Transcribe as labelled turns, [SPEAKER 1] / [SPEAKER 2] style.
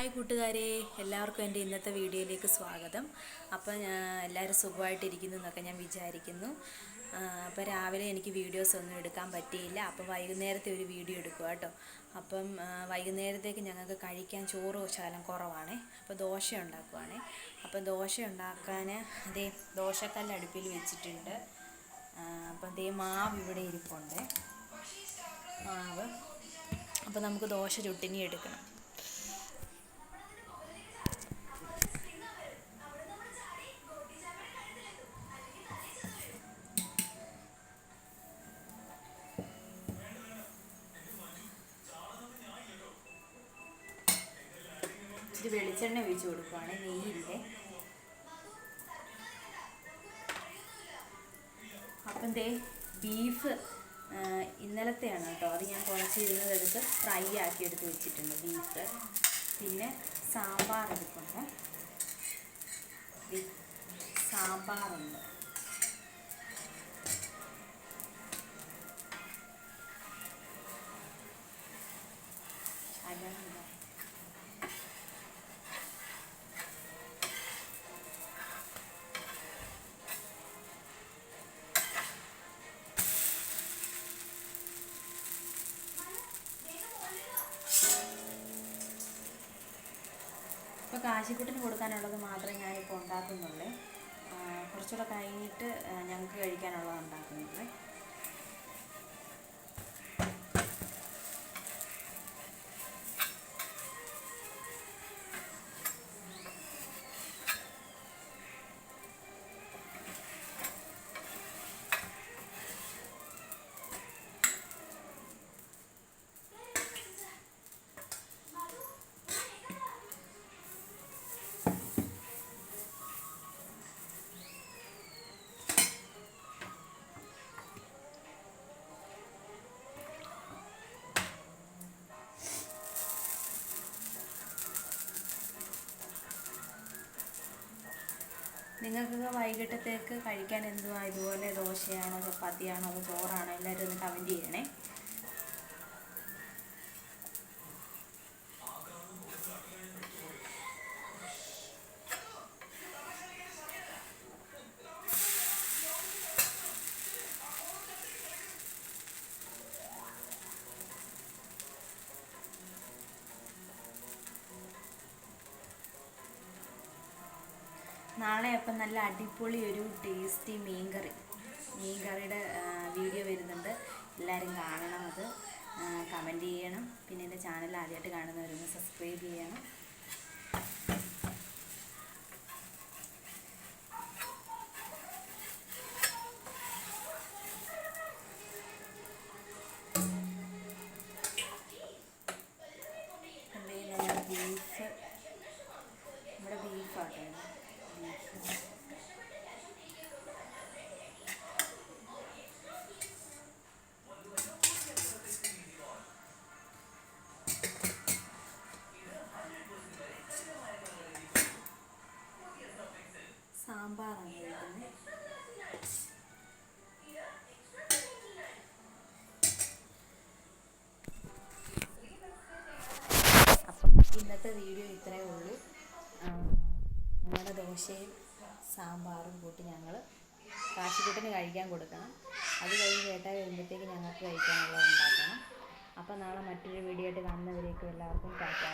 [SPEAKER 1] Hi കൂട്ടുകാരെ, എല്ലാവർക്കും എൻ്റെ ഇന്നത്തെ വീഡിയോയിലേക്ക് സ്വാഗതം. അപ്പം എല്ലാവരും സുഖമായിട്ടിരിക്കുന്നു എന്നൊക്കെ ഞാൻ വിചാരിക്കുന്നു. അപ്പോൾ രാവിലെ എനിക്ക് വീഡിയോസ് ഒന്നും എടുക്കാൻ പറ്റിയില്ല. അപ്പോൾ വൈകുന്നേരത്തെ ഒരു വീഡിയോ എടുക്കുക കേട്ടോ. അപ്പം വൈകുന്നേരത്തേക്ക് ഞങ്ങൾക്ക് കഴിക്കാൻ ചോറ് ശകലം കുറവാണേ. അപ്പോൾ ദോശ ഉണ്ടാക്കുവാണേ. അപ്പം ദോശ ഉണ്ടാക്കാൻ ദോശക്കല്ല് അടുപ്പിൽ വെച്ചിട്ടുണ്ട്. അപ്പം മാവ് ഇവിടെ ഇരിപ്പുണ്ട്. മാവ് അപ്പോൾ നമുക്ക് ദോശ ചുട്ടിനി എടുക്കണം. ഇത് വെളിച്ചെണ്ണ ഒഴിച്ച് കൊടുക്കുവാണ്, നെയ്യില്ലേ. അപ്പം ബീഫ് ഇന്നലത്തെയാണ് കേട്ടോ. അത് ഞാൻ കുറച്ച് ഇരുന്നതെടുത്ത് ഫ്രൈ ആക്കി എടുത്ത് വെച്ചിട്ടുണ്ട് ബീഫ്. പിന്നെ സാമ്പാർ എടുക്കുന്നുണ്ട്, സാമ്പാറുണ്ട്. ഇപ്പോൾ കാശിക്കുട്ടിന് കൊടുക്കാനുള്ളത് മാത്രമേ ഞാനിപ്പോൾ ഉണ്ടാക്കുന്നുള്ളൂ. കുറച്ചുകൂടെ കഴിഞ്ഞിട്ട് ഞങ്ങൾക്ക് കഴിക്കാനുള്ളത് ഉണ്ടാക്കുന്നുള്ളൂ. നിങ്ങൾക്കൊക്കെ വൈകിട്ടത്തേക്ക് കഴിക്കാൻ എന്തുവാ? ഇതുപോലെ ദോശയാണോ, ചപ്പാത്തിയാണോ, അതോ ചോറാണോ? എല്ലാവരും ഒന്ന് കമൻറ്റ് ചെയ്യണേ. നാളെ അപ്പം നല്ല അടിപൊളി ഒരു ടേസ്റ്റി മീൻകറിയുടെ വീഡിയോ വരുന്നുണ്ട്. എല്ലാവരും കാണണം, അത് കമൻറ്റ് ചെയ്യണം. പിന്നെ എൻ്റെ ചാനൽ ആദ്യമായിട്ട് കാണുന്നവരൊന്ന് സബ്സ്ക്രൈബ് ചെയ്യണം. ബീഫ്, നമ്മുടെ ബീഫാട്ടോ. സാമ്പാറാണ് കഴിക്കുന്നത്. അപ്പം ഇന്നത്തെ വീഡിയോ ഇത്രയേ ഉള്ളൂ. നമ്മുടെ ദോശയും സാമ്പാറും കൂട്ടി ഞങ്ങൾ കാശിക്കുട്ടിന് കഴിക്കാൻ കൊടുക്കണം. അത് കഴിഞ്ഞ് ചേട്ടായി വരുമ്പോഴത്തേക്ക് ഞങ്ങൾക്ക് കഴിക്കാനുള്ളത് ഉണ്ടാക്കണം. അപ്പം നാളെ മറ്റൊരു വീഡിയോ ആയിട്ട് കാണുന്നവരേക്കും എല്ലാവർക്കും ടാറ്റാ.